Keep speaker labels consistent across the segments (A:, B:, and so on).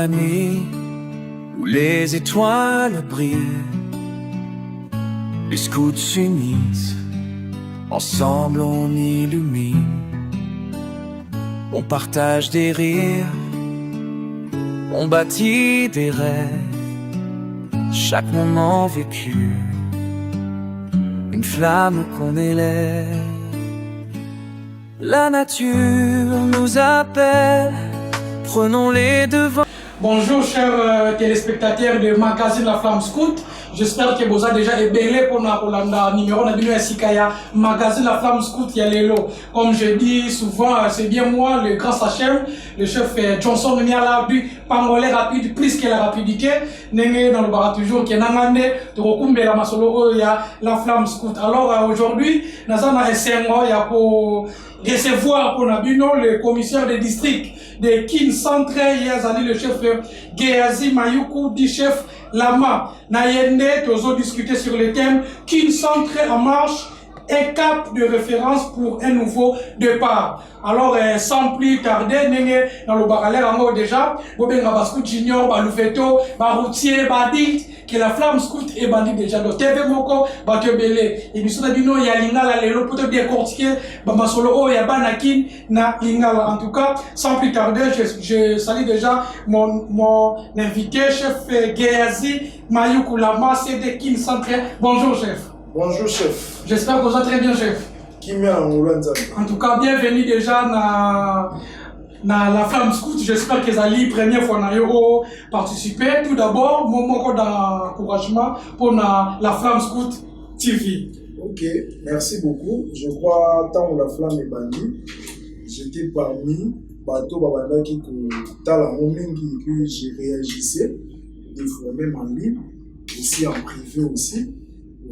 A: la nuit où les étoiles brillent, les scouts s'unissent, ensemble on illumine. On partage des rires, on bâtit des rêves, chaque moment vécu, une flamme qu'on élève. La nature nous appelle, prenons les devants.
B: Bonjour chers téléspectateurs de magazine La Flamme Scout. J'espère que vous avez déjà ébélé pour le numéro de Sikaya magazine La Flamme Scout Yalelo. Comme je dis souvent, c'est bien moi, le grand Sachem, le chef Johnson Niala du pangolais rapide, plus que la rapidité. N'est dans le bar toujours qui est nangane de recouper la masolo il y a La Flamme Scout. Alors aujourd'hui, nous avons un il y a pour recevoir pour Nabino le commissaire de district de Kin Centre, Yazali le chef Gehazi Mayuku, du chef Lama. Nayende, toujours discuter sur le thème Kin Centre en marche, un cap de référence pour un nouveau départ. Alors, sans plus tarder, dans le baralère en déjà, Bobenga Bascout Junior, Baloufeto, Baroutier, Badit, que la Flamme Scout est bandit déjà. Donc, TV Moko, Batebele. Et nous sommes dit non, il y a l'ingala, les lots pour bien cortiquer, Bamasolo, il y a Banakin, na l'ingala. En tout cas, sans plus tarder, je salue déjà mon invité, chef Gehazi Mayuku Lama, CD Kin Centre. Bonjour, chef.
C: Bonjour chef.
B: J'espère que vous allez très bien, chef. En tout cas, bienvenue déjà dans la Flamme Scout. J'espère que vous allez première fois participer. Tout d'abord, mon mot d'encouragement pour la Flamme Scout TV.
C: Ok, merci beaucoup. Je crois tant que la flamme est bannie, j'étais parmi bateau babanda qui dans la moment qui puis j'ai réagissé, des fois même en ligne, aussi en privé aussi.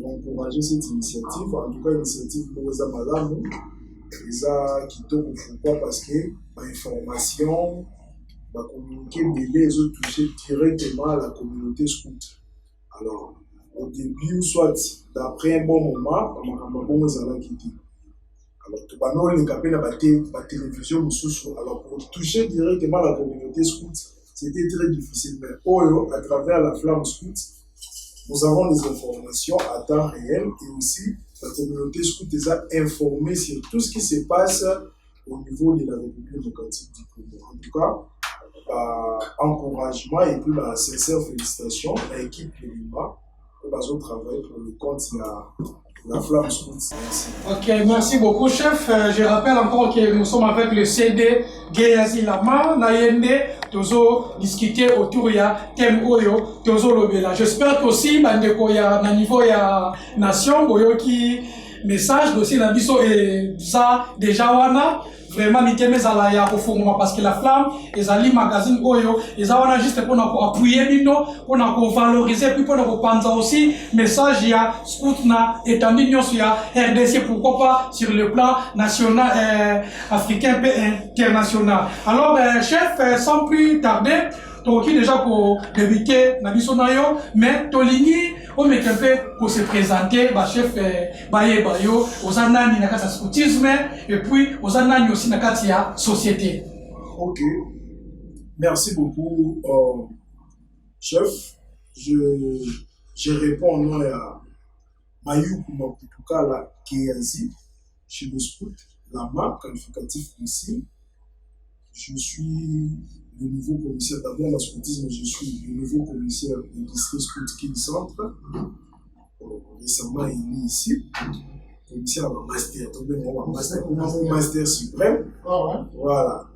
C: Pour encourager cette initiative, en tout cas initiative pour les Amalamu, les a quittés au pourquoi parce que l'information va communiquer les autres toucher directement à la communauté scout. Alors, au début, soit d'après un bon moment, on va quitter. Alors, tout le monde est la télévision, alors pour toucher directement la communauté scout, c'était très difficile. Mais à travers la Flamme Scout, nous avons des informations à temps réel et aussi la communauté scout les a informés sur tout ce qui se passe au niveau de la République démocratique du Congo. En tout cas, encouragement et puis sincère félicitations à l'équipe de Lima pour travailler pour le compte de la Flamme Scout. Merci.
B: Ok, merci beaucoup, chef. Je rappelle encore que nous sommes avec le CD Gehazi Lama, Nayende, toujours discuter autour de thème Oyo, toujours Lobela. J'espère qu'aussi, à niveau de nation, Oyo qui message aussi, la biso et ça déjà wana. Vraiment, nous sommes parce que la Flamme, les alliés magazine Oyo, ils ont juste pour nous appuyer, pour nous valoriser, puis pour nous penser aussi, message, il y a Scoutna, étendu, il y a RDC, pourquoi pas, sur le plan national, africain, international. Alors, chef, sans plus tarder, donc déjà pour débuter, Nabisonayo, mais Tolini, on met un peu pour se présenter, chef Baye Bayo, aux anani nakata scoutisme, et puis aux anani aussi nakata société.
C: Ok, merci beaucoup, chef. Je réponds au nom de Mayuku Maputukala Gehazi, chez le scout, la marque qualificatif aussi. Je suis le nouveau commissaire, d'abord la scoutisme, je suis le nouveau commissaire du district scout Kin Centre, récemment élu ici, commissaire master suprême. Voilà.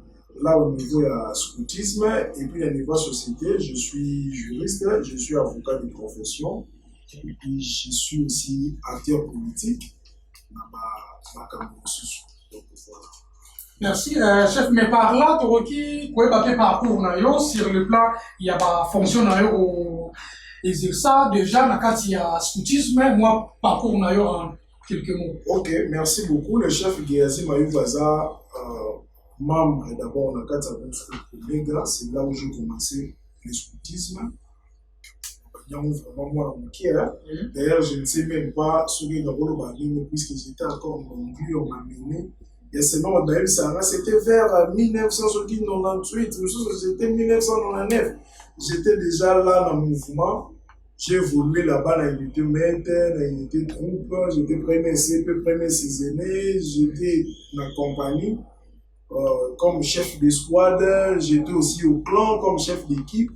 C: Là au niveau scoutisme et puis au niveau société, je suis juriste, je suis avocat de profession et puis je suis aussi acteur politique dans ma campagne. Donc voilà.
B: Merci, chef. Mais par là, tu as parcours sur le plan, il y a pas fonction au exercice déjà, il y a scoutisme, moi, parcours en quelques mots.
C: Ok, merci beaucoup. Le chef Gehazi Mayuku Baza, membre d'abord on a c'est là où j'ai commencé le scoutisme. Vraiment moi d'ailleurs, je ne sais même pas ce que nous avons puisque j'étais encore non plus, on m'a mené Et sinon, d'ailleurs, c'était vers 1998, c'était 1999. J'étais déjà là dans le mouvement. J'ai évolué là-bas dans l'unité maître, dans l'unité troupe. J'étais premier CP, premier saisonnier. J'étais dans la compagnie comme chef d'escouade. J'étais aussi au clan comme chef d'équipe.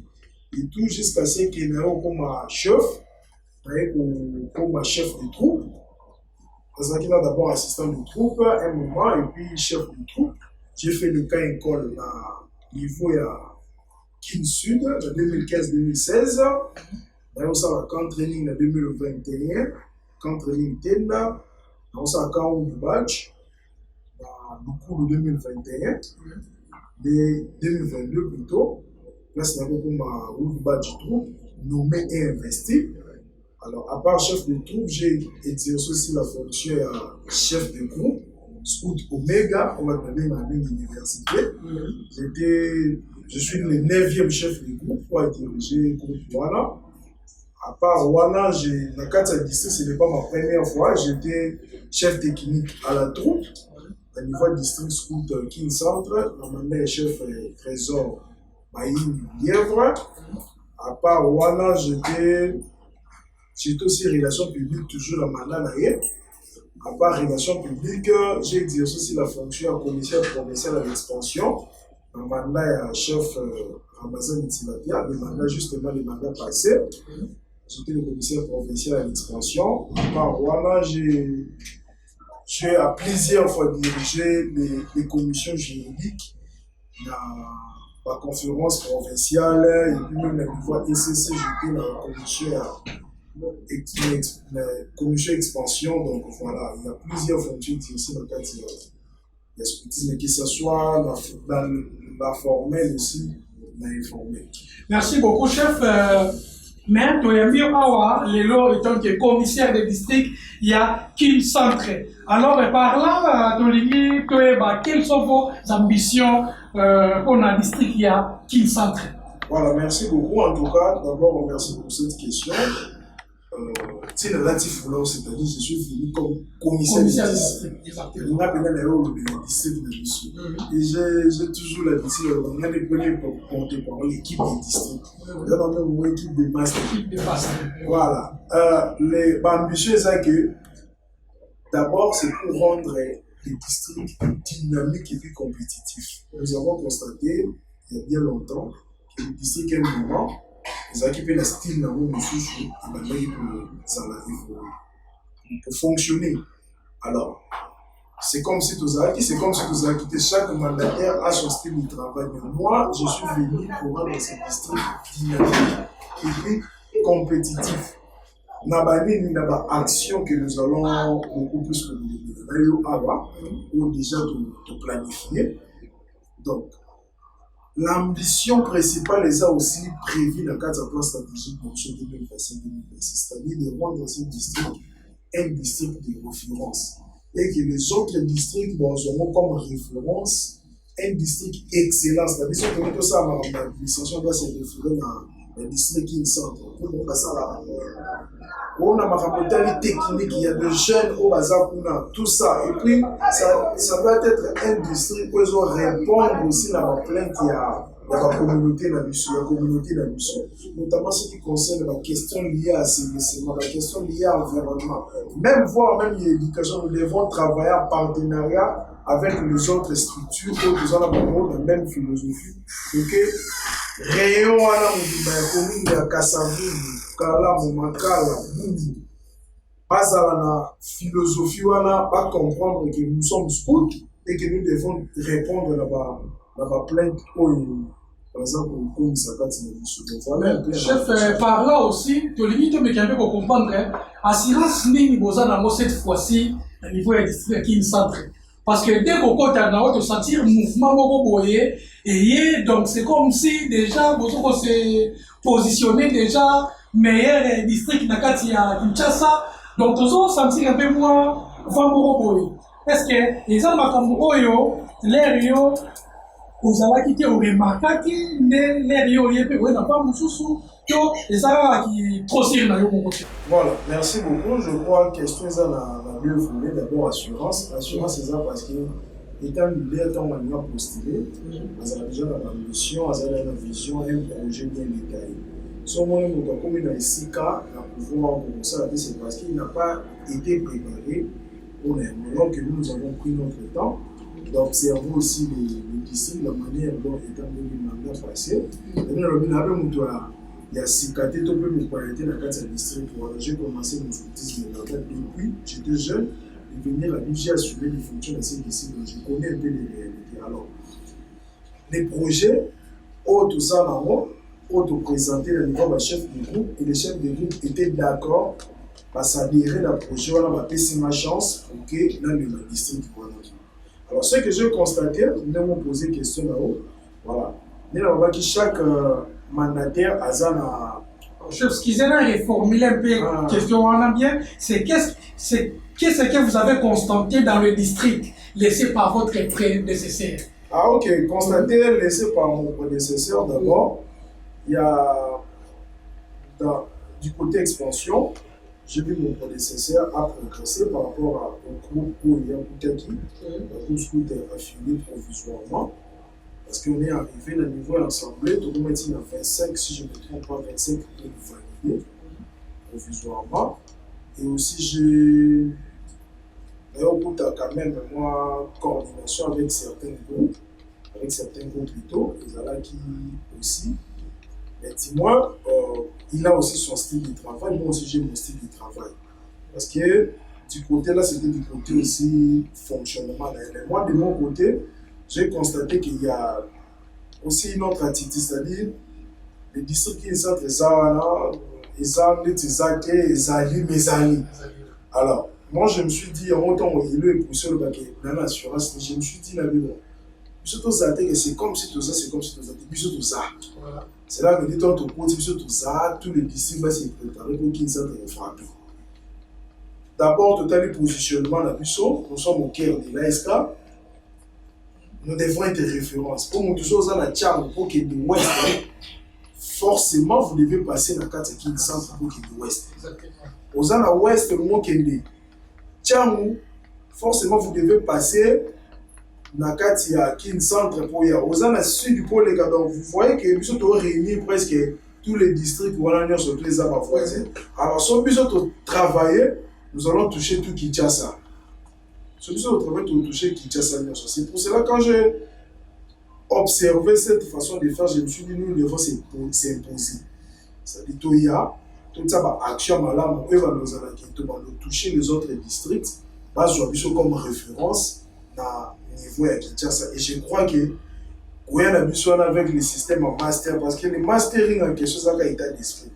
C: Et tout jusqu'à ce qu'il y ait comme chef, comme chef de troupe. Parce qu'il a d'abord assistant de troupe un moment et puis chef de troupe. J'ai fait le cas école à niveau Kin Sud en 2015-2016. On s'est en camp training en 2021, camp training Tenda. On s'est en camp du badge dans le cours de 2021, de 2022 plutôt. Là, c'est un peu comme un badge troupe, nommé et investi. Alors, à part chef de troupe, j'ai exercé aussi la fonction de chef de groupe, Scout Omega, on va donner dans l'université. Je suis le 9e chef de groupe pour diriger le groupe Wana. À part Wana, dans le cadre de district, ce n'est pas ma première fois. J'étais chef technique à la troupe, au niveau du district Scout King Centre. Normalement, chef trésor Maïm Lièvre. À part Wana, j'étais aussi relations publiques, toujours la mandat d'ailleurs. À part relations publiques, j'ai exercé aussi la fonction de commissaire provincial à l'expansion. Un mandat chef Ramazan Tilapia, le mandat justement le mandat passé. J'étais le commissaire provincial à l'expansion. À part Wana, j'ai à plusieurs fois dirigé les commissions juridiques dans la conférence provinciale et puis même la niveau ECC, j'étais dans la commission expansion. Donc voilà, il y a plusieurs fonctions ici dans le cadre de scoutisme, que ce soit dans la formelle aussi, dans l'informel.
B: Merci beaucoup, chef. Mais Toyambi Awa, Lelo étant que commissaire de district, il y a Kin Centre. Alors, par là, Toligny, quelles sont vos ambitions pour le district, il y a Kin Centre?
C: Voilà, merci beaucoup. En tout cas, d'abord, merci pour cette question. C'est relatif, c'est-à-dire que je suis venu comme commissaire de district. On a appelé le rôle de district de mission. Et j'ai toujours l'habitude, on a les premiers portés par l'équipe de district. On a même une équipe de master. Voilà. L'ambition, c'est que d'abord, c'est pour rendre les districts dynamiques et plus compétitifs. Nous avons constaté, il y a bien longtemps, que le district est un moment. Les équipes de style dans le sous pour fonctionner. Alors, c'est comme si tous as quitté chaque mandataire à son style de travail. Mais moi, je suis venu pour rendre ce district dynamique et puis compétitif. Nous avons une action que nous allons beaucoup plus avoir ou déjà de planifier. Donc, l'ambition principale est aussi prévue dans le cadre de plan stratégique pour 2025-2026, c'est-à-dire de rendre ce district un district de référence et que les autres districts auront comme référence un district excellent. C'est-à-dire que tout ça, l'administration doit se référer dans le district qui centre. On a ma technique, il y a des jeunes au bazar, tout ça. Et puis, ça va être un district où ils vont répondre aussi à la plainte il y a la communauté dans le notamment ce qui concerne la question liée à l'assainissement, la question liée à l'environnement. Même l'éducation, nous devons travailler en partenariat avec les autres structures où nous avons la même philosophie. Donc, Réunion, commune de Kassavu, Kala, Makala, Boubou, pas à la philosophie, on n'a pas comprendre que nous sommes scouts et que nous devons répondre à la plainte par exemple, au commissariat de
B: chef, par là aussi, tu limite, mais qu'il faut comprendre, assurance niveau cette fois-ci, au niveau du district qui centre. Parce que dès qu'on compte à te sentir mouvement beaucoup et donc c'est comme si déjà vous se positionner déjà meilleur district dans le Kinshasa, donc tu vas sentir un peu moins vraiment. Est-ce que les gens l'air vous avez quitté au remarqué que l'air n'a pas sous les gens qui trop sérieux.
C: Voilà, merci beaucoup. Je crois que question est dans la mieux voulée. D'abord, assurance. Assurance, c'est ça parce que étant leader, tant on a postulé, on a déjà la mission, on a la vision, un projet bien détaillé. Si on a comme il a ici, à pouvoir commencer à dire, c'est parce qu'il n'a pas été préparé pour les moments que nous avons pris notre temps d'observer aussi les districts, la manière dont étant donné le mandat passé. Il y a cicaté, tout peut me paraître dans le district. J'ai commencé mon scoutisme depuis, j'étais jeune, de venir à lui, j'ai assumé les fonctions de ces districts, donc je connais un peu les réalités. Alors, les projets, tout ça, présenté le niveau du chef du groupe, et les chefs du groupe étaient d'accord à s'adhérer à projet, on a passé ma chance pour que dans le district. Alors, ce que j'ai constaté, nous m'ont posé une question là-haut, voilà. Nous avons que chaque mandataire a un.
B: Chef, ce qu'ils aient reformulé un peu la question, on a bien, c'est qu'est-ce que vous avez constaté dans le district, laissé par votre prédécesseur?
C: Ah, ok, constaté, laissé par mon prédécesseur d'abord, il y a du côté expansion, j'ai vu mon prédécesseur a progressé par rapport au groupe où il y a Koutaki, le groupe scout est affilié provisoirement. Parce qu'on est arrivé à un niveau l'Assemblée, tout le monde est à 25, si je ne me trompe pas, 25 pour valider provisoirement. Et aussi, j'ai d'ailleurs quand même, moi, coordination avec certains groupes plutôt, et là qui aussi. Mais dis-moi, il a aussi son style de travail, moi aussi j'ai mon style de travail. Parce que du côté là, c'était du côté aussi fonctionnement. Mais moi, de mon côté, j'ai constaté qu'il y a aussi une autre attitude, c'est-à-dire les districts qui sont très alors, moi je me suis dit, en temps où il est poussé le baquet dans l'assurance, je me suis dit, là, bon, c'est comme si tout ça, c'est comme si tout ça, tout ça. C'est là que dit, tout ça, tous les districts vont se préparer pour qu'ils soient frappés. D'abord, tout le positionnement, nous sommes au cœur de l'ASK. Nous devons être références. Pour nous, toujours à la Tcham, pour qu'il y ait de l'Ouest, forcément, vous devez passer dans le cadre qui est centre pour qu'il y ait de l'Ouest. Aux à l'Ouest, le mot qui est de Tcham, forcément, vous devez passer dans le cadre qui est centre pour y aller. Aux à la sud du pôle, donc vous voyez que nous sommes réunis presque tous les districts où on a surtout les arbres voisins. Alors, si nous sommes travailler, nous allons toucher tout Kinshasa. Celui au travail de toucher Kinshasa. C'est pour cela que quand j'ai observé cette façon de faire, je me suis dit, nous devons s'imposer. C'est-à-dire qu'il y a toute ça, action malade, on va nous toucher les autres districts, comme référence dans le niveau de Kinshasa. Et je crois que oui, on a besoin avec le système en master, parce que le mastering en quelque chose a un état d'esprit.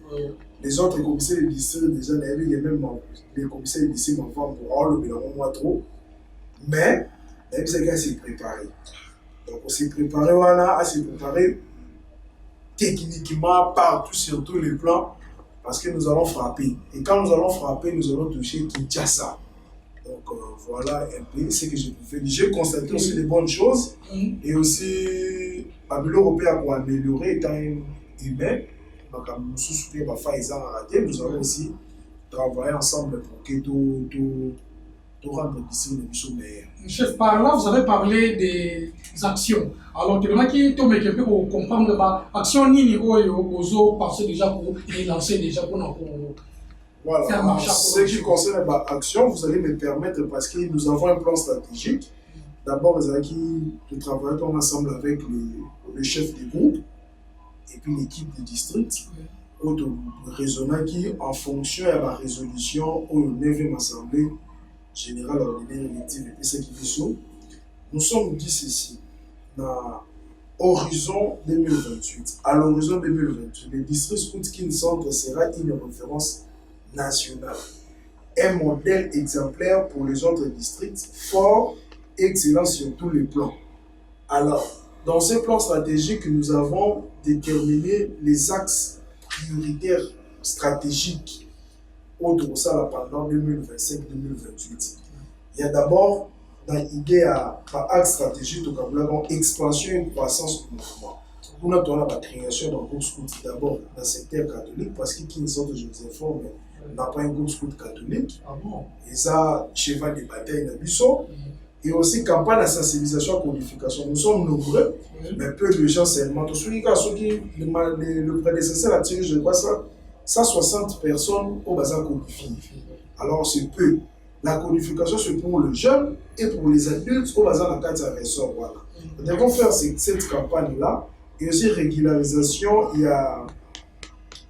C: Les autres commissaires de district, déjà, il y a même les commissaires de district pour le bilan, moi trop. Mais, même c'est qu'à s'y préparer. Donc, on s'est préparé, voilà, à s'y préparer techniquement, partout, sur tous les plans, parce que nous allons frapper. Et quand nous allons frapper, nous allons toucher Kinshasa. Donc, voilà un peu ce que je peux faire. J'ai constaté aussi des bonnes choses, et aussi, à l'Union européenne pour améliorer, étant humain, donc, nous allons aussi travailler ensemble pour que tout rendre d'ici le mission meilleur.
B: Chef, par là, vous avez parlé des actions. Alors, tu m'as dit que pour comprendre que action ni aux passer déjà pour relancer déjà pour
C: voilà.
B: Faire marcher.
C: Ce qui concerne l'action, vous allez me permettre parce que nous avons un plan stratégique. D'abord, nous travaillons ensemble avec le chef du groupe et puis l'équipe du district. Autre raisonnant qui, en fonction de la résolution au 9e assemblée générale ordinaire élective et puis ce qui fait nous sommes dit ceci dans l'horizon 2028. À l'horizon 2028, le district Scout Centre sera une référence nationale, un modèle exemplaire pour les autres districts, fort et excellent sur tous les plans. Alors, dans ce plan stratégique, nous avons déterminé les axes prioritaires stratégiques autour de ça pendant 2025-2028. Il y a d'abord dans l'idée à axe stratégique de expansion et croissance du mouvement. Nous avons la création d'un groupe scout d'abord dans le secteur catholique parce qu'il y a une sorte, je vous informe, n'a pas un groupe scout catholique.
B: Ah bon?
C: Et ça, cheval de bataille dans Bissot. et aussi campagne de sensibilisation et codification. Nous sommes nombreux, mais peu de gens seulement. Le prédécesseur a tiré, je crois, 160 personnes au bazar codifié. Alors c'est peu. La codification, c'est pour les jeunes et pour les adultes au bazar dans 4 ressort. Voilà. Nous devons faire cette campagne-là. Et aussi régularisation, il y a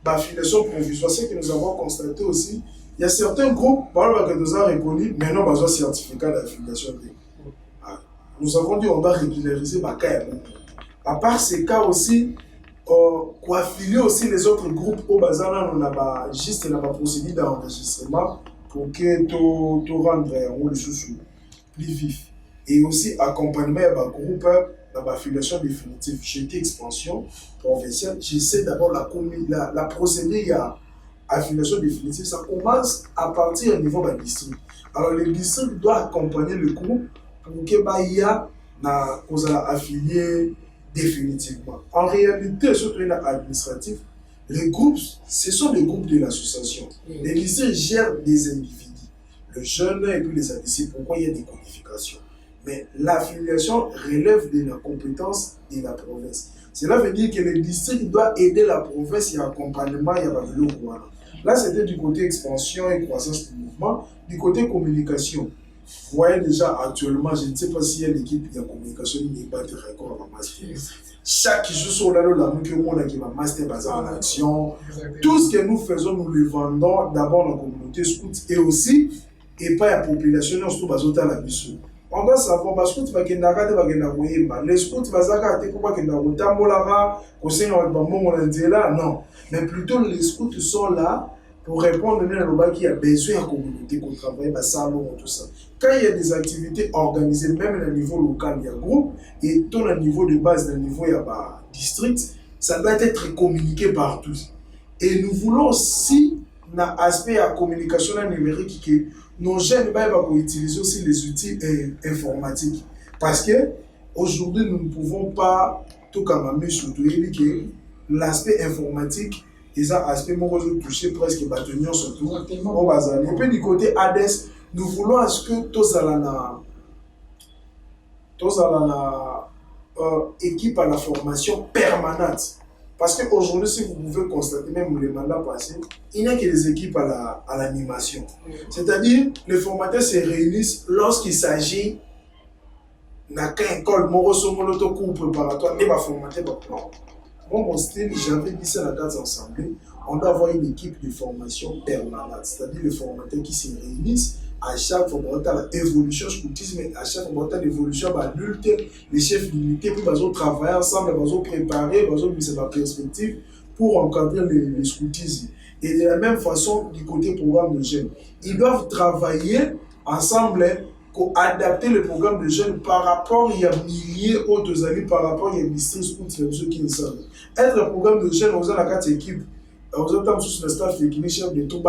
C: l'affiliation provisoire. Ce que nous avons constaté aussi, il y a certains groupes, par exemple, que nous avons reconnus, mais non, besoin de certificat d'affiliation. Nous avons dit qu'on doit régulariser ma cas. À part ces cas aussi, pour affilier aussi les autres groupes au bazar, on a juste la procédure d'enregistrement pour que tout rendre les sous plus vif. Et aussi accompagnement à groupe dans l'affiliation définitive. J'étais expansion provinciale. J'essaie d'abord la procédure à affiliation définitive. Ça commence à partir au niveau du district. Alors le district doit accompagner le groupe pour que Bahia soit affilié définitivement. En réalité, surtout administratif, les groupes, ce sont les groupes de l'association. Les districts gèrent des individus, le jeune et puis les adhérents. Pourquoi il y a des codifications? Mais l'affiliation relève de la compétence de la province. Cela veut dire que le district doit aider la province, il y a accompagnement, il y a le Rwanda. Là, c'était du côté expansion et croissance du mouvement. Du côté communication, vous voyez déjà actuellement, je ne sais pas s'il y a l'équipe de communication qui n'est pas de record en master. Chaque jour sur la qui va master basé en action. Tout ce que nous faisons, nous le vendons d'abord dans la communauté scout et aussi, et pas la population, nous sommes basés à la mission. On doit savoir parce que tu vas les scouts non, mais plutôt les scouts sont là pour répondre à l'objet qui a besoin de la communauté pour travailler salon tout ça. Quand il y a des activités organisées même au niveau local il y a groupe et tout au niveau de base au niveau il y a district, ça doit être communiqué partout. Et nous voulons aussi un aspect à communication numérique que nos jeunes vont utiliser aussi les outils informatiques. Parce que aujourd'hui, nous ne pouvons pas tout comme surtout que l'aspect informatique et ça aspect moi touché presque bâtonnier surtout au bazar. Et puis du côté ADES, nous voulons à ce que tous la équipe à la formation permanente. Parce qu'aujourd'hui, si vous pouvez constater, même les mandats passés, il n'y a que des équipes à l'animation. C'est-à-dire, les formateurs se réunissent lorsqu'il s'agit d'un école, cours préparatoire, et va formater. Moi, mon style, j'avais dit ça dans 4 assemblées, on doit avoir une équipe de formation permanente. C'est-à-dire, les formateurs qui se réunissent à chaque fois pour l'évolution scoutisme, à chaque fois pour l'évolution adulte, les chefs d'unité, puis ils vont travailler ensemble, ils vont préparer, ils vont mettre la perspective pour encadrer le scoutisme. Et de la même façon, du côté programme de jeunes, ils doivent travailler ensemble pour adapter le programme de jeunes par rapport il y a milliers d'autres années, par rapport il y a district scouts, ceux qui ne savent. Être un programme de jeunes, on a 4 équipes. Vous avez sur le staff technique chef de tout.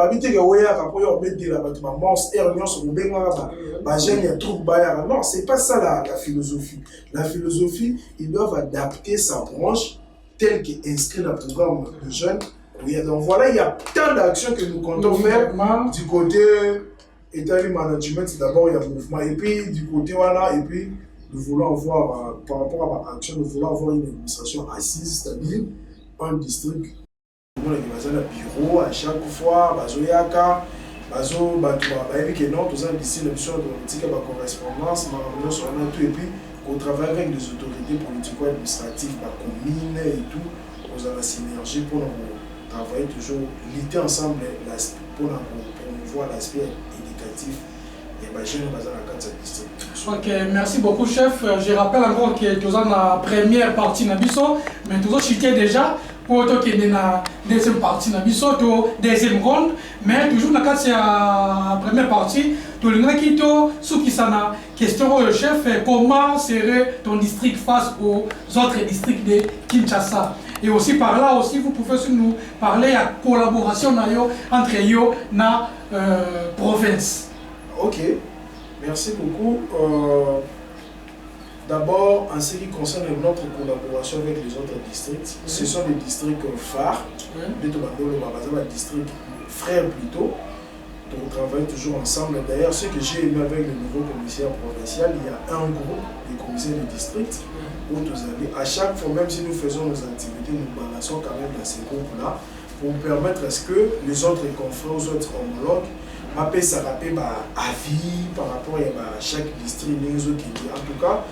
C: Non, c'est pas ça la philosophie. La philosophie, ils doivent adapter sa branche telle qu'inscrit dans le programme de jeunes. Donc voilà, il y a tant d'actions que nous comptons faire du côté état du management. D'abord, il y a le mouvement. Et puis du côté voilà, et puis nous voulons avoir, par rapport à l'action, nous voulons avoir une administration assise, c'est-à-dire un district. Dans le bureau à chaque fois, bazoyaka, bazo que non, tout ça d'ici l'émission de politique à la correspondance, et puis qu'on travaille avec les autorités politico-administratives, la commune et tout, pour la synergie pour travailler toujours, lutter ensemble pour promouvoir l'aspect éducatif.
B: Ok, merci beaucoup chef. Je rappelle encore que tu as la première partie de Nabiso, mais tu as déjà pour toi qui est dans la deuxième partie de Nabiso, deuxième ronde, mais toujours dans la première partie, tu as dit ce qui est la question au chef, comment serait ton district face aux autres districts de Kinshasa. Et aussi par là aussi, vous pouvez nous parler de la collaboration entre eux et la province.
C: Ok, merci beaucoup. D'abord, en ce qui concerne notre collaboration avec les autres districts, ce sont des districts phares, des districts frères plutôt. on travaille toujours ensemble. D'ailleurs, ce que j'ai aimé avec le nouveau commissaire provincial, il y a un groupe des commissaires de district où tous allez. À chaque fois, même si nous faisons nos activités, nous balançons quand même dans ces groupes-là pour permettre à ce que les autres confrères, aux autres homologues, ça rappelle avis par rapport à chaque district. En tout cas,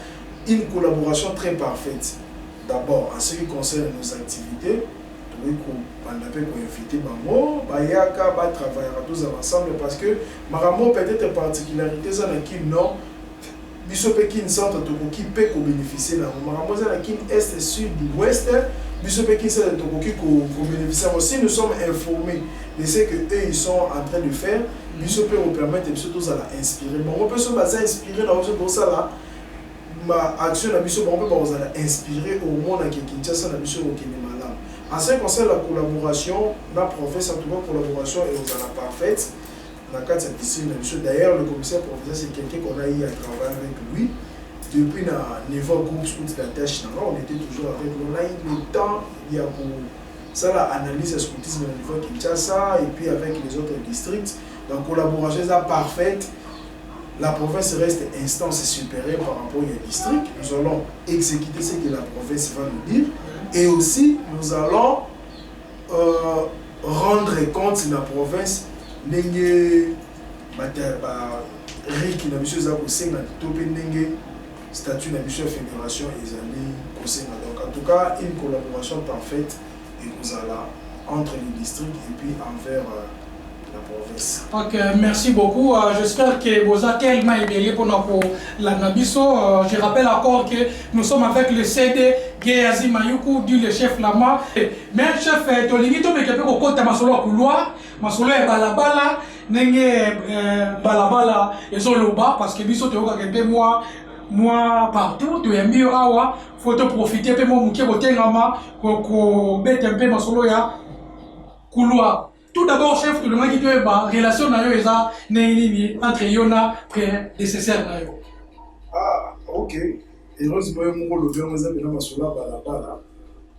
C: une collaboration très parfaite. D'abord, en ce qui concerne nos activités, on a invité Bango, Bayaka, travailler tous ensemble parce que Maramo peut-être particularité qui non, Bisope qui centre qui peut bénéficier là. Maramo qui est sud ouest, Bisope qui c'est qui bénéficier. Si nous sommes informés de ce que eux ils sont en train de faire, Bisope nous permettre de tous à inspirer. Bon, on peut se baser inspirer dans ce là. Ma action la mission on peut inspirer au monde qui Kinshasa la mission au Kenya. En ce qui concerne la collaboration, la province en tout cas collaboration est aux parfaite. Dans le cadre de cette discipline, d'ailleurs le commissaire provincial c'est quelqu'un qu'on a eu à travailler avec lui. Depuis le niveau groupe scout de la tâche, on était toujours avec lui. On a eu le temps, il y a pour ça l'analyse du scoutisme au niveau Kinshasa et puis avec les autres districts. Donc collaboration est parfaite. La province reste instance supérieure par rapport au district. Nous allons exécuter ce que la province va nous dire. Et aussi, nous allons rendre compte de la province de statut de la fédération et donc en tout cas, une collaboration parfaite et nous allons entre les districts et puis envers la province.
B: Ok, merci beaucoup. J'espère que vous avez tellement aidé pour la Nabiso. Je rappelle encore que nous sommes avec le CD Geazi Mayuku, du le chef Lama. Mais chef, tu as dit que tu as côté masolo couloir, masolo est balabala, n'est balabala et soloba parce que biso tu as moi partout, tu es mieux awa, faut te profiter peu mon muke côté ngama ko bête un peu masolo ya couloir. Tout d'abord, chef, tu demandes qu'il y ait une relation entre Yona et nécessaire.
C: Ah, ok. Et heureusement,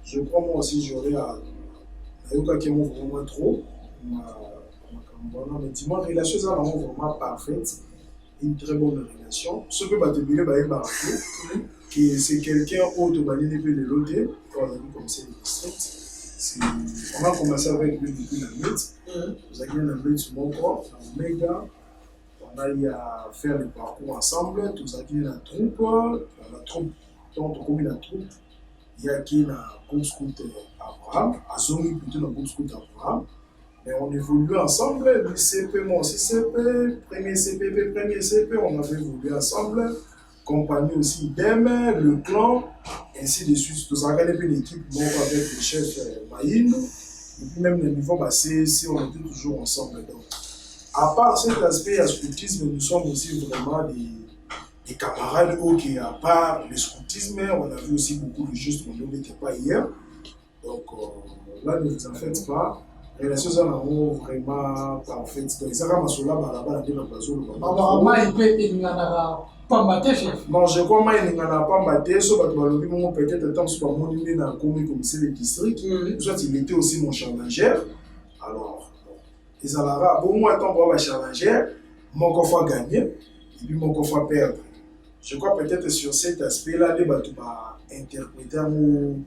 C: je crois moi aussi j'aurais à vraiment trop. Mais dis-moi, relation est vraiment parfaite. Une très bonne relation. Ce que c'est quelqu'un autre de l'autre, comme c'est le district. On a commencé avec lui depuis la lutte. Nous avons la lutte sur mon corps, méga. On a eu à faire le parcours ensemble. Nous avons la troupe. Donc, on a la troupe. Il y a qui la groupe scout Abraham, à Zomi plutôt dans le groupe scout Abraham. Mais on évolue ensemble. Le CP, moi aussi CP, premier CP, on avait évolué ensemble. Compagnie aussi d'Em, le clan, ainsi de suite. Nous avons regardé l'équipe avec le chef Maïn. Et puis même le niveau basé, on était toujours ensemble. Donc, à part cet aspect à scoutisme, nous sommes aussi vraiment des camarades. Ok, à part le scoutisme, on a vu aussi beaucoup de choses qu'on n'était pas hier. Donc là, ne vous en faites pas. Les relations sont vraiment parfaites. Donc, ça va sur là, là-bas, il non, je crois que il n'y en a pas battu, sauf que peut-être temps sur mon numéro dans le commissaire de district. Soit il était aussi mon challenger. Alors, ils ont là, bon, moi, tant pour ma challenger, mon coffre gagner et puis mon coffre perdre. Je crois peut-être sur cet aspect-là, les bateaux va interpréter mon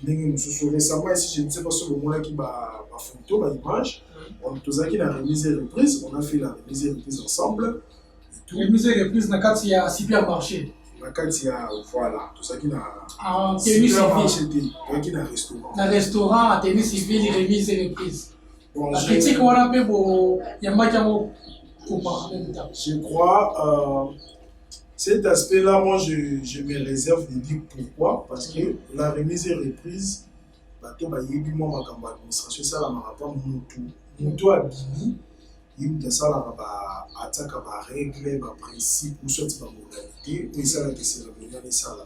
C: récemment, si je ne sais pas sur le moment qui va photo, l'image, on a la remise et reprise, on a fait la remise et reprise ensemble.
B: Remise et reprise dans le cadre de supermarché.
C: Dans le cadre voilà, tout ça qui a
B: supermarché,
C: qui a restaurant.
B: Dans le restaurant, à tennis civil, remise et reprise. La critique, on a fait pour
C: je crois, cet aspect-là, moi, je me réserve de dire pourquoi. Parce que la remise et reprise, l'administration, ça n'a pas Moutou Abini, il y a ça, attaque à règles, à principe, ou soit à modalité, et ça, la cérémoniale, et ça, le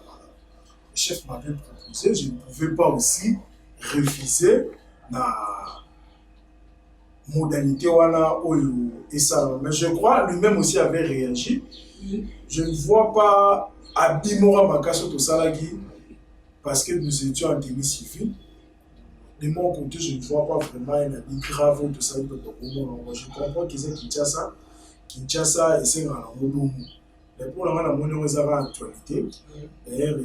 C: chef m'avait proposé, je ne pouvais pas aussi refuser la modalité, et ça. Mais je crois, lui-même aussi avait réagi. Je ne vois pas Abimora Makasso Tosalagi parce que nous étions en tennis civil. de mon côté, je ne vois pas vraiment un habit grave ou tout ça. Je comprends qu'ils aient Kinshasa et c'est un Mobomu. Mais pour la monnaie, on a actualité. D'ailleurs,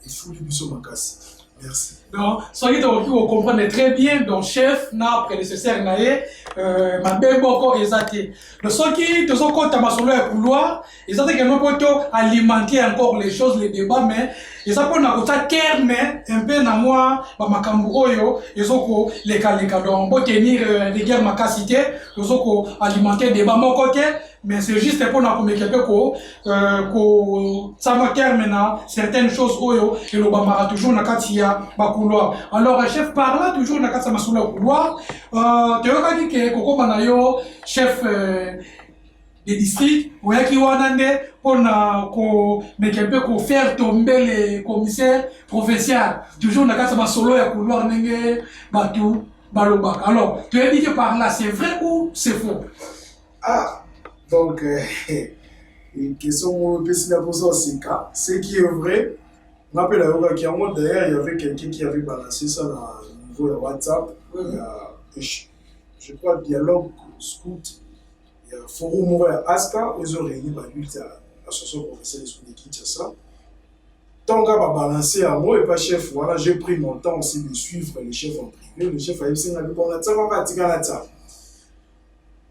C: il faut du biseau Makassi. Merci.
B: Donc, soyez donc vous comprenez très bien, donc chef, n'a prédécesseur naé, ma belle beaucoup exaté. Donc, ceux qui te sont contre ma solo et couloir, ils ont également pour alimenter encore les choses, les débats, mais ils ont pour nous terme un peu na moi, ma kambu oyo, ils ont les cas, donc pour tenir les guerres ma capacité, ils ont alimenter débat mon côté. Mais c'est juste pour nous mettre que ça va terminer certaines choses oyo et le bambara toujours na katia ba couloir. Alors chef par là toujours na katia masula couloir. Tu vois que koko banayo chef des districts oya ki wanande pour na ko mettre ko faire tomber les commissaires provinciaux. Toujours na katia masolo ya couloir nenge batu balobak. Alors tu as dit que par là c'est vrai ou c'est faux?
C: Ah, donc, une question ce qui est vrai, je me rappelle d'ailleurs, il y avait quelqu'un qui avait balancé ça au niveau de WhatsApp. Il y a, je crois, Dialogue Scout, il y a Forum Aska, ils ont réuni l'association professionnelle de Scout de Kinshasa. Tant qu'on va balancer à moi et pas chef, voilà, j'ai pris mon temps aussi de suivre le chef en privé. Le chef a dit, bon,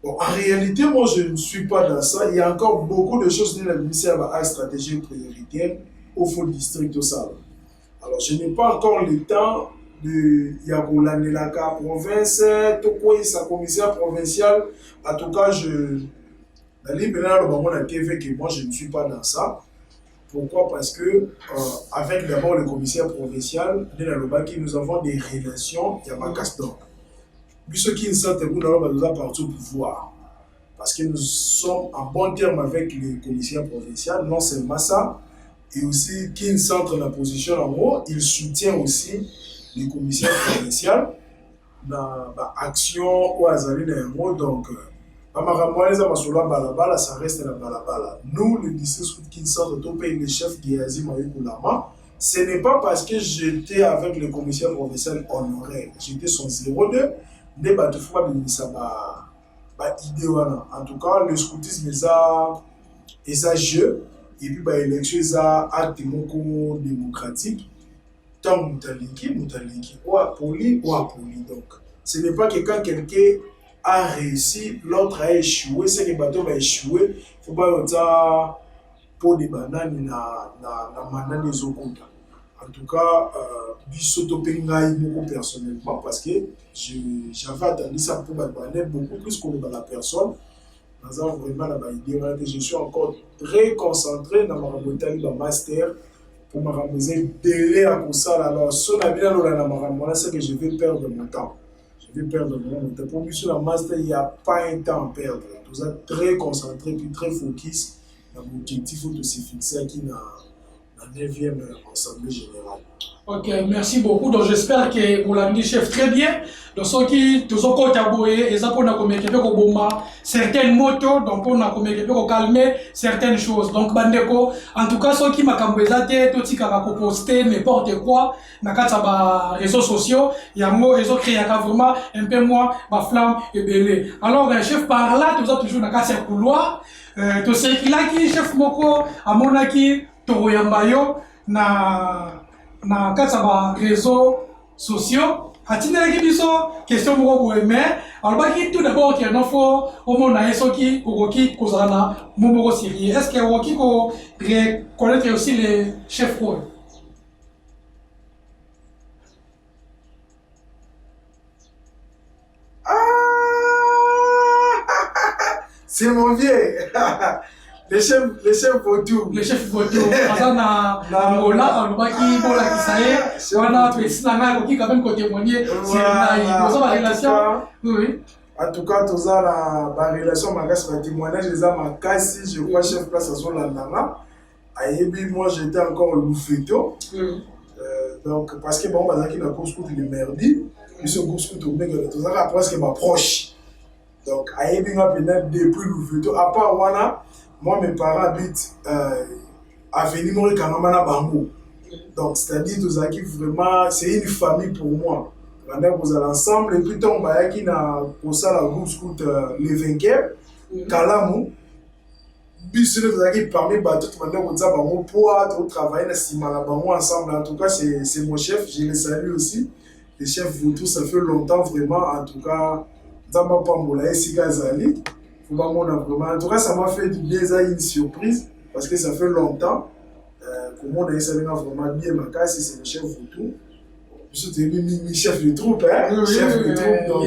C: en réalité, moi, je ne suis pas dans ça. Il y a encore beaucoup de choses dans la ministère de la stratégie prioritaire au fond du district de ça. Alors, je n'ai pas encore le temps de Yagolanelaka province, Tokoy, sa commissaire provinciale. En tout cas, dans les ménages, on a TV que moi, je ne suis pas dans ça. Pourquoi? Parce que, avec d'abord le commissaire provincial, nous avons des relations, il y a ma casse-d'or. Ceux qui ne sentent pas partout au pouvoir. Parce que nous sommes en bon terme avec les commissaires provinciaux, non seulement ça, et aussi qui ne sentent la position en haut, il soutient aussi les commissaires provinciaux dans l'action ou à Zali Naïmo. Donc, ça reste la balabala. Nous, le district qui ne sort au pays, le chef Giazi Maïkoulama, ce n'est pas parce que j'étais avec le commissaire provincial honoraire, j'étais son 02. Ne pas idée en tout cas le scoutisme est un jeu et puis l'élection est un acte démocratique tant moutaliki ou à poli donc ce n'est pas que quand quelqu'un a réussi l'autre a échoué c'est que le bateau va échouer il faut pas ça pour des bananes na manane des okonta. En tout cas, personnellement, parce que j'avais attendu ça pour beaucoup plus que la personne. Je suis encore très concentré dans ma master pour me délai à ça. Alors, ce c'est que je vais perdre mon temps. Je vais perdre mon temps. Pour moi, sur la master, il n'y a pas un temps à perdre. Tout ça très concentré puis très focus. L'objectif est de se fixer qui n'a la 9e Assemblée générale.
B: Ok, merci beaucoup. Donc j'espère que vous l'avez dit chef très bien. Donc ceux qui tous ont collaboré, ils ont pour certaines motos, donc pour calmer certaines choses. Donc bandeko, en tout cas ceux qui m'a cambouézaté, tout ce qui a posté n'importe quoi, na kata réseaux sociaux, il y a moi ils ont créé vraiment un peu moins ma flamme et belé. Alors chef par là, tous ont toujours na kata couloir, tout ce qui là qui chef moko à monaki Toroyambayo na kata ba réseaux sociaux atinelaki biso question moko boye mais alobaki tout d'abord qu'il y faut omona ye soki okoki kozala na mo moko sérieux. Est-ce que okoki ko reconnaître aussi les chefs oyo?
C: C'est mon vieux. Les chefs vautours.
B: Les chefs vautours. Parce na Angola, alobaki bola kisaye, wana pesi na ngai koki quand même ko témoigner sur na relation. Oui.
C: En tout cas, tous la relation makasi ba témoignage les makasi, je crois chef place à son landanga. Ayebi moi j'étais encore au Loufeto. Donc parce que bon bazaki na course contre le merdi, monsieur course contre au mec tous ça presque m'approche. Donc ayebi nga peut-être depuis Loufeto à part wana. Moi, mes parents habitent à Venimori Kanamana Bango. Donc, c'est-à-dire, vraiment, c'est une famille pour moi. pendant que vous allez ensemble, et puis on va qui na pour ça la groupe scout les vainqueurs, Kalamu, bis vous avez parmi bateau pendant que vous avez pour travailler na simala bango ensemble. En tout cas, c'est mon chef, je le salue aussi. Les chefs vous tous, ça fait longtemps vraiment. En tout cas, Zamba Pambola et Sigazali, en tout cas, ça m'a fait du bien, ça une surprise parce que ça fait longtemps. Comment on a essayé vraiment bien ma case, c'est le chef Voutou. Je suis chef de troupe, hein? Chef de troupe, donc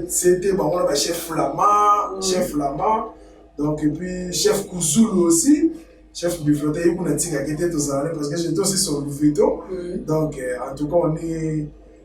C: c'était bon, on a chef flamand, chef flamand, donc et puis chef Kouzoulou aussi, chef de flotte, et on a dit qu'il était tous années parce que j'étais aussi sur le veto. Donc en tout cas,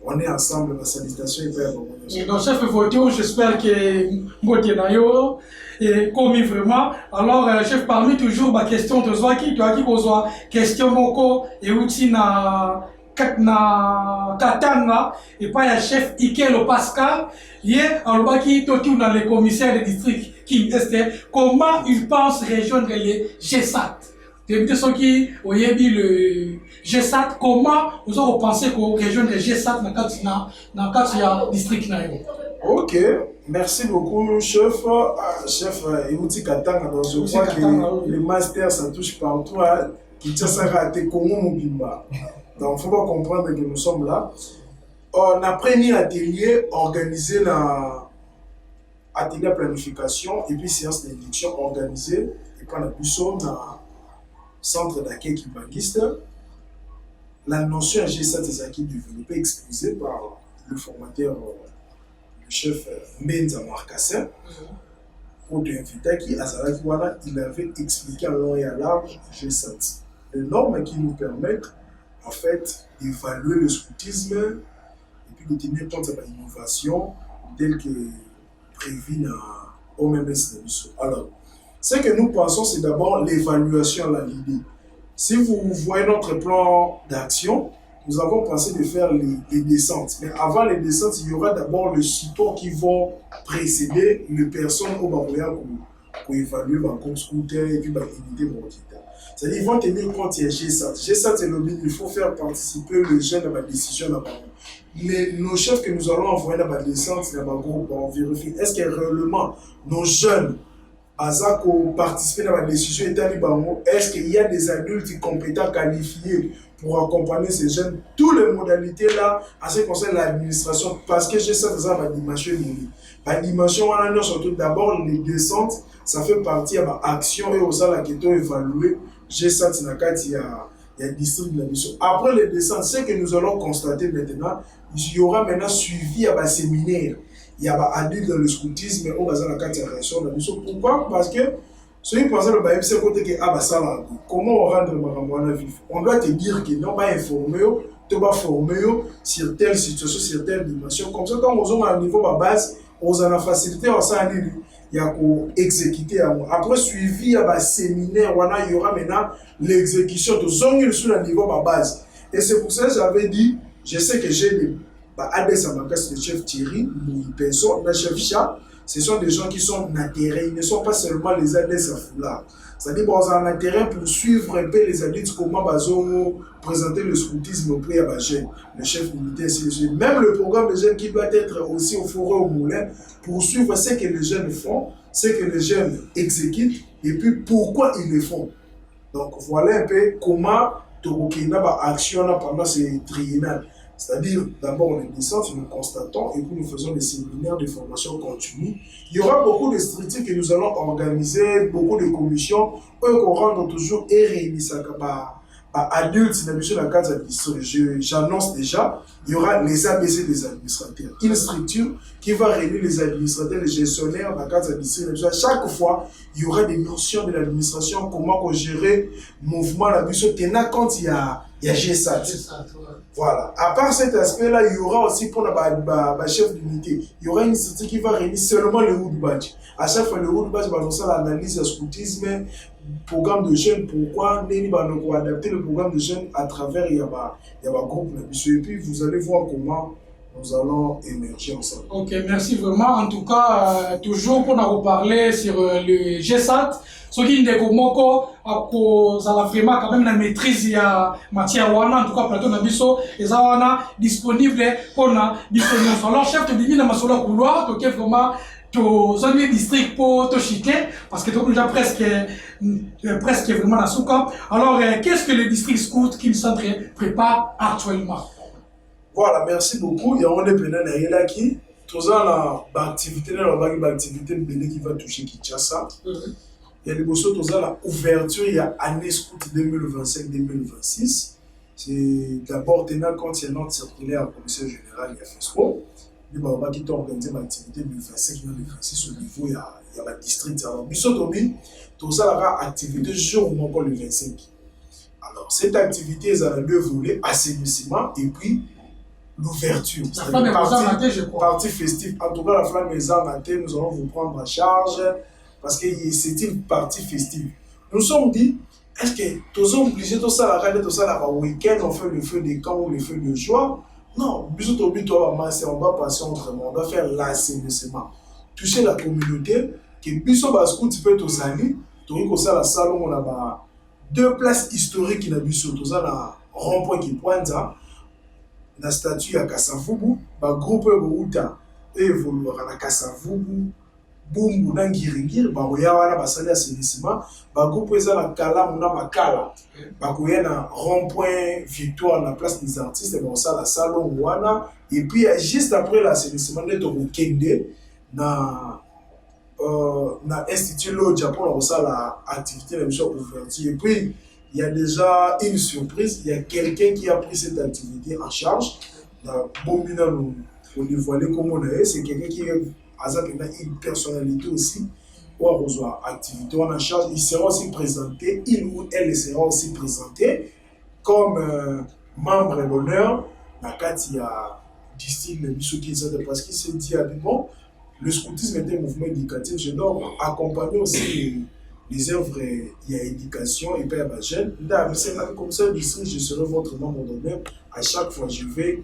C: on est ensemble, ma salutation est très bonne.
B: Donc chef Voto, j'espère que Mbotenayo est commis vraiment. Alors chef, parmi toujours ma question de Zwaki, tu as qui pose question moko et outil na Katanga et pas le chef Ikelo Pascal. Hier, alors qui tourne dans les commissaires de district qui est comment ils pensent rejoindre les GSAT. C'est ceux qui ont dit le GSAT, comment vous avez pensé qu'on rejoindre le GSAT dans le district.
C: Ok, merci beaucoup, chef. Chef Iouti Katanga, donc je crois que le master ça touche partout. Qui tient ça à tes Congo Mobimba. Donc, il faut pas comprendre que nous sommes là. On a pris un atelier organisé dans atelier de planification et puis séance d'éducation organisée et puis on a pu dans le centre d'accueil kibanguiste. La notion G7 est développée, exposée par le formateur, le chef Menza Marcassin. Pour l'inviter qui il avait expliqué en long et à large G7. Les normes qui nous permettent en fait d'évaluer le scoutisme et puis de tenir compte de l'innovation telle que prévue dans l'OMS. Alors, ce que nous pensons, c'est d'abord l'évaluation à l'idée. Si vous voyez notre plan d'action, nous avons pensé de faire les descentes. Mais avant les descentes, il y aura d'abord le support qui va précéder les personnes au Baroya pour évaluer le compte scooter et puis l'unité monétaire. C'est-à-dire qu'ils vont tenir compte de GSAT. GSAT, c'est le but, il faut faire participer les jeunes à la décision. Nos chefs que nous allons envoyer dans la descente, dans le groupe, on vérifie, est-ce que réellement nos jeunes participer dans la décision est-ce qu'il y a des adultes compétents, qualifiés pour accompagner ces jeunes, toutes les modalités là, en ce qui concerne l'administration, parce que j'ai ça dans la dimension économique. La dimension, on a surtout d'abord les descentes, ça fait partie de l'action et aux la qui sont évaluées. J'ai ça dans le cadre, il y a district de la mission. Après les descentes, ce que nous allons constater maintenant, il y aura maintenant suivi à un séminaire. Il y a des adultes dans le scoutisme, on va dans la cadre de la réaction de la mission. Pourquoi? Parce que ceux qui pensent que c'est côté que comment on rendre le vif? On doit te dire que non, pas informer, tu vas former sur telle situation, sur telle dimension. Comme ça, quand on est à niveau de base, on a la facilité, on s'en est il y a qu'à exécuter. Après, suivi, il y a un séminaire, il y aura maintenant l'exécution de zone sur le niveau de base. Et c'est pour ça que j'avais dit, je sais que j'ai des ADS à ma place, le chef Thierry, le chef Chat. Ce sont des gens qui sont naturels, ils ne sont pas seulement les adultes à foulard. C'est-à-dire qu'ils ont un intérêt pour suivre un peu les adultes, comment ils ont présenté le scoutisme auprès de jeunes, le chef militaire, ainsi de suite. Même le programme de jeunes qui doit être aussi au fourreau au moulin pour suivre ce que les jeunes font, ce que les jeunes exécutent et puis pourquoi ils le font. Donc voilà un peu comment Torokina va actionner pendant ces triennales. C'est-à-dire, d'abord, les descentes, nous constatons et puis nous faisons des séminaires de formation continue. Il y aura beaucoup de structures que nous allons organiser, beaucoup de commissions, eux qu'on rende toujours et réunissent adultes, dans la case administrative. J'annonce déjà, il y aura les ABC des administrateurs. Une structure qui va réunir les administrateurs, les gestionnaires dans la case administrative. Chaque fois, il y aura des notions de l'administration, comment gérer le mouvement, la mission, tenant compte, il y a GSAT. Voilà. À part cet aspect-là, il y aura aussi pour le chef d'unité, il y aura une structure qui va réunir seulement le Wood Badge. À chaque fois, le Wood Badge va faire l'analyse du scoutisme, programme de jeunes, pourquoi nous adapter le programme de jeunes à travers il y a un groupe. Et puis, vous allez voir comment nous allons émerger ensemble.
B: Ok, merci vraiment. En tout cas, toujours pour nous reparler sur le GSAT, ce qui est moko à cause à la vraiment quand même la maîtrise ya matière wana en tout cas plateau na biso et ça wana disponible pour na disponible. Alors chef te dit na masolo couloir to vraiment to zone district pour to chiquer parce que tu déjà presque vraiment dans sous camp. Alors qu'est-ce que le district scout qui centre prépare actuellement?
C: Voilà, merci beaucoup. Il y a un dépendant là qui tous en activité dans la activité qui va toucher Kinshasa. Il y a les bosses tous la ouverture il y a année scout 2025-2026. C'est d'abord tenant compte de notre circulaire commissaire général il y a FESCO. Il y a qui organisé l'activité 2025-2026 au niveau il y a la district. Alors biso tobi tous la activité jour encore le 25. Alors cette activité est à deux volets, assainissement et puis l'ouverture.
B: La flamme est maté, je crois.
C: Partie festive. En tout cas, la flamme est maté, nous allons vous prendre en charge parce que c'est une partie festive. Nous nous sommes dit, est-ce que tous sommes obligés de ça la tout ça la week-end, on fait le feu des camps ou le feu de joie? Non, bisous au but, on va passer autrement, on va faire l'assainissement. Toucher la communauté, que bisous bascou, tu peux tous aller, tu vois que ça la salle où on a deux places historiques qui n'a bisous, tout ça la rond-point qui pointe ça. La statue à Kasavubu, le groupe Bouta évoluera à Kasavubu, Bumbu, Nangiringir, Baroya, Basali assainissement, le groupe est à Kala, Mouna Makala, Bakoya na rond-point Victoire, la place des artistes, et bon ça, la salon Wana, et puis juste après l'assainissement, de Kende, na Institut Lodja pour l'activité de la ouverture. Et puis, il y a déjà une surprise, il y a quelqu'un qui a pris cette activité en charge. Bon, nous faut dévoiler comment on est. C'est quelqu'un qui a une personnalité aussi pour avoir activité en charge. Il sera aussi présenté, il ou elle sera aussi présenté comme membre d'honneur. Il y a district de Bissou-Kinshasa parce qu'il s'est dit bon, le scoutisme est un mouvement éducatif. Je dois accompagner aussi les œuvres, il y a éducation et puis il y a jeune. Comme ça, je serai votre membre d'honneur. À chaque fois, je vais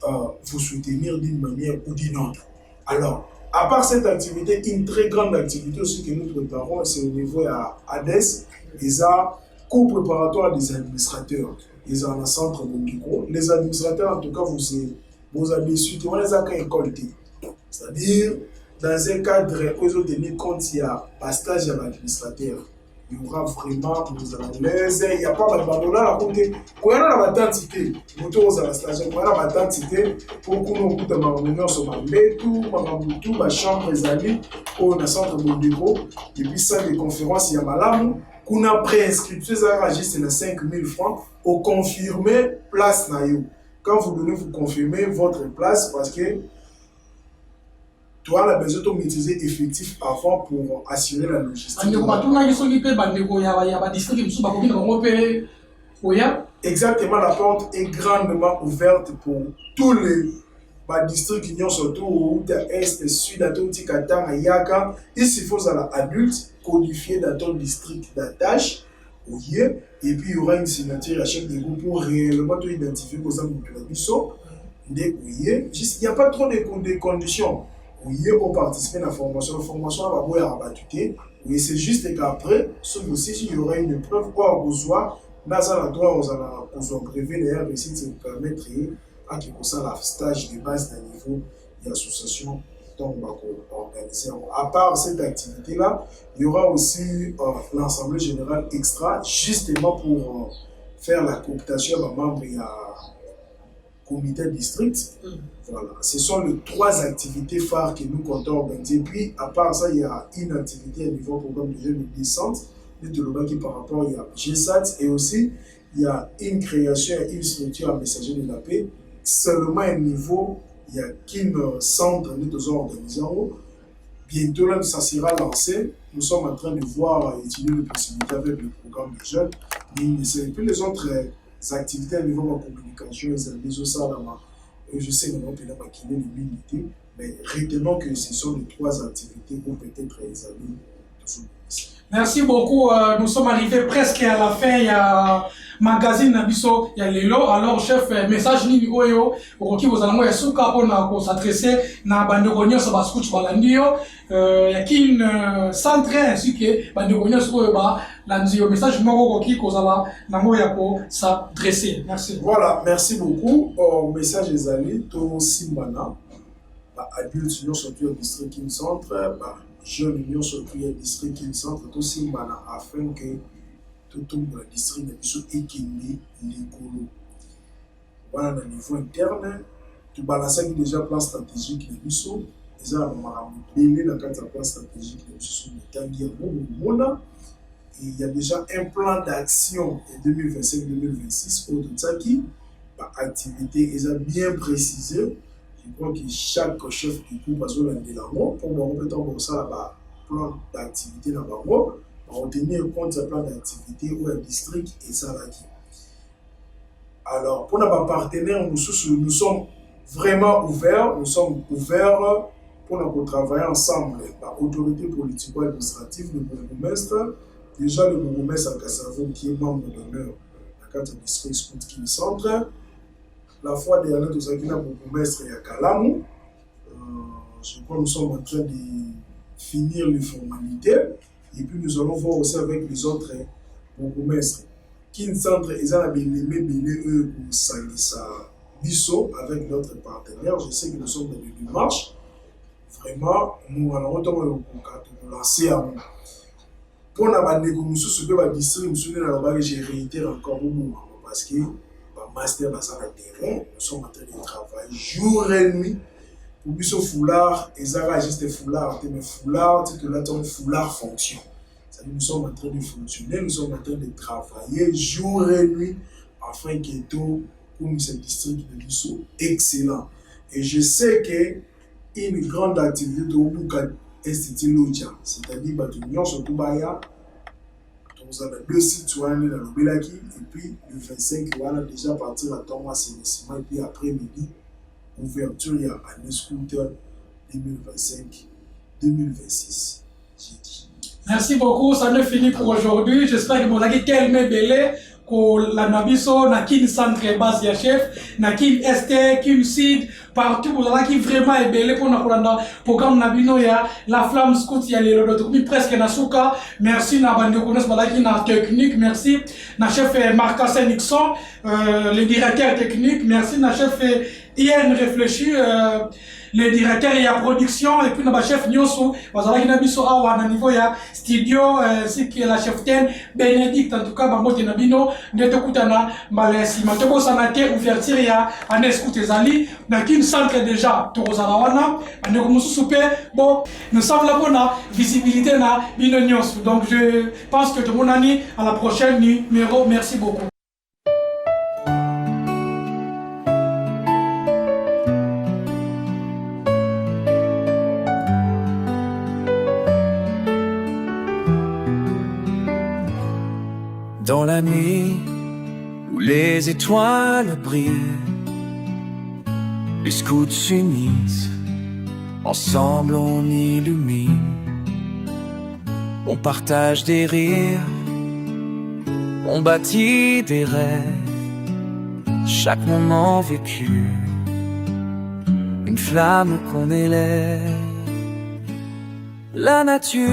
C: vous soutenir d'une manière ou d'une autre. Alors, à part cette activité, une très grande activité aussi que nous préparons, c'est au niveau à ADES, les cours préparatoires des administrateurs. Ils ont un centre de micro. Les administrateurs, en tout cas, vous avez su, on les a qu'à écolter. C'est-à-dire, dans un cadre où ils ont tenu compte, il y a un stage à l'administrateur. Il y aura vraiment, vous allez l'aise, il n'y a pas de ballon là, la côté. Quand il y a la identité, vous tous à la stage, quand il y a la identité, pour que nous puissions avoir sur ma tout, ma chambre, les amis, pour le centre de bureau, et puis ça, les conférences, il y a malade, qu'on a préinscription, ça a juste 5 000 francs, au confirmer place naïo. Quand vous donnez, vous confirmez votre place parce que tu as besoin de maîtriser effectif avant pour assurer la logistique. Exactement, la porte est grandement ouverte pour tous les districts qui sont surtout au est, sud, à tout Katanga, Yaka. Ici, il faut que les adultes codifiés dans ton district d'attache. Et puis il y aura une signature à chaque des groupes pour réellement identifier aux amis de la mission. Il n'y a pas trop de conditions. Pour participer à la formation va être abattue. Oui, c'est juste qu'après, il y aura une épreuve pour besoin. Dans la droit, aux brevet d'ailleurs, ici, ça vous permettre à qu'il y ait un stage de base d'un niveau d'association dont on va organiser. À part cette activité-là, il y aura aussi l'Assemblée générale extra, justement pour faire la cooptation à membres et à comité district. Voilà. Ce sont les 3 activités phares que nous comptons organiser. Puis, à part ça, il y a une activité à niveau programme de jeunes de descente, qui par rapport il y a GSAT, et aussi il y a une création et une structure à messager de la paix. Seulement à un niveau, il y a qu'un centre que nous organisons. Bientôt, là, ça sera lancé. Nous sommes en train de voir étudier les possibilités avec le programme de jeunes. Et puis les autres activités à niveau de la communication, les autres, je sais que nous avons maquillé les militaires, mais retenons que ce sont les 3 activités pour peut-être les amis
B: Merci beaucoup. Nous sommes arrivés presque à la fin. Il y a magazine Nabiso, il y a Lelo. Alors, chef, message ni oyo, okoki bozalamo ya suka pona ko s'adresser na bandeko nyonso ba scout balandio. Il y a kin centre ainsi que bandeko nyonso oyo ba landio. Message moko okoki kozala nango ya ko s'adresser. Merci.
C: Voilà, merci beaucoup. Message ezali to simbana ba adulte nyonso to district kin centre ba jeune union surtout ya district kin centre to simbana afin que tout le district est équilibré l'écolo. Voilà, au niveau interne, tu balances déjà plan stratégique de l'ISO, et ça, on m'a rappelé dans le plan stratégique de l'ISO, il y a déjà un plan d'action de 2025-2026 au Tsaki, par activité, ils ont bien précisé. Je crois que chaque chef du groupe a besoin de l'amour pour moi, on peut ça là-bas, plan d'activité là-bas. On tenir compte de ce plan d'activité ou un district et ça là. Alors, pour nos partenaires, nous sommes vraiment ouverts. Nous sommes ouverts pour nous travailler ensemble. L'autorité politico-administrative, le bourgmestre, déjà le bourgmestre à Kassavo qui est membre d'honneur dans le district Scout qui centre. La fois dernière, nous avons un bourgmestre à Kalamou. Je crois que nous sommes en train de finir les formalités. Et puis nous allons voir aussi avec les autres bourgmestres. Qui centre ils ont eux pour Sangisa Bisso avec notre partenaire. Je sais que nous sommes dans une démarche. Vraiment, nous allons lancer à nous. Pour la négociation, ce que va distribuer, je réitère encore beaucoup parce que le master dans le terrain, nous sommes en train de travailler jour et nuit. Pour Bisso foulard, ils ont juste foulard, mais foulard, c'est que là, ton foulard fonctionne. Nous sommes en train de fonctionner, nous sommes en train de travailler jour et nuit afin que tout comme ce district de Bissau excellent. Et je sais que une grande activité de Obuka Institut Loja, c'est-à-dire que nous surtout Baya, nous avons 2 citoyens dans le Belaki, et puis le 25, on va déjà partir à Thomas Sénissima, et puis après-midi, ouverture il y a année scooter 2025-2026. J'ai dit.
B: Merci beaucoup, ça ne finit pour aujourd'hui. J'espère que vous avez tellement belé que la Nabiso, na kin centre base ya chef, na kin este, kin sud, partout vous avez vraiment belé pour na kolanda programme nabino ya la flamme scout ya lelo donc presque na suka. Merci na bande konos balaki na technique, merci na chef Marc Nixon, le directeur technique, merci na chef Ian réfléchi le directeur et la production et puis le chef Nyosu bazala kina biso awa na niveau ya studio ainsi que la chef ten Bénédicte en tout cas bamote na bino ndeto kutana malesi matobo sanate ouverture ya anescout ezali na kin centre déjà tozala wana andeko mususu pe bon nous sommes là pour la visibilité na bino Nyosu donc je pense que tout le monde ani à la prochaine numéro. Merci beaucoup.
A: Dans la nuit où les étoiles brillent, les scouts s'unissent, ensemble on illumine, on partage des rires, on bâtit des rêves, chaque moment vécu, une flamme qu'on élève, la nature.